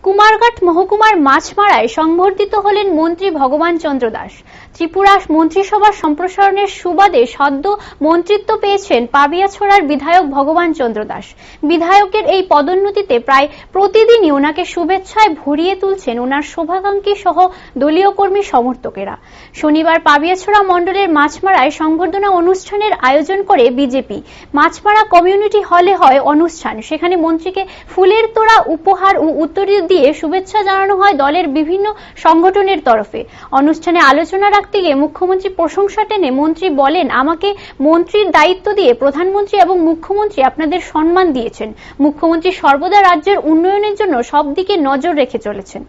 কুমারঘাট মহকুমার মাছমারায় সংবর্ধিত হলেন মন্ত্রী ভগবান চন্দ্র দাস। ত্রিপুরা মন্ত্রিসভার সম্প্রসারণের সুবাদে সদ্য মন্ত্রিত্ব পেয়েছেন পাবিয়াছড়ার বিধায়ক ভগবান চন্দ্র দাস। বিধায়কের এই পদোন্নতিতে প্রায় প্রতিদিনই ওনাকে শুভেচ্ছায় ভরিয়ে তুলছেন ওনার শুভাকাঙ্ক্ষী সহ দলীয় কর্মী সমর্থকেরা। শনিবার পাবিয়াছড়া মণ্ডলের মাছমারায় সংবর্ধনা অনুষ্ঠানের আয়োজন করে বিজেপি। মাছমারা কমিউনিটি হলে হয় অনুষ্ঠান। সেখানে মন্ত্রীকে ফুলের তোড়া, উপহার ও উত্তরীয় দিয়ে শুভেচ্ছা জানানো হয় দলের বিভিন্ন সংগঠনের তরফে। অনুষ্ঠানে আলোচনা রাখতে গিয়ে মুখ্যমন্ত্রী প্রশংসা টেনে মন্ত্রী বলেন, আমাকে মন্ত্রীর দায়িত্ব দিয়ে প্রধানমন্ত্রী এবং মুখ্যমন্ত্রী আপনাদের সম্মান দিয়েছেন। মুখ্যমন্ত্রী সর্বদা রাজ্যের উন্নয়নের জন্য সব দিকে নজর রেখে চলেছেন।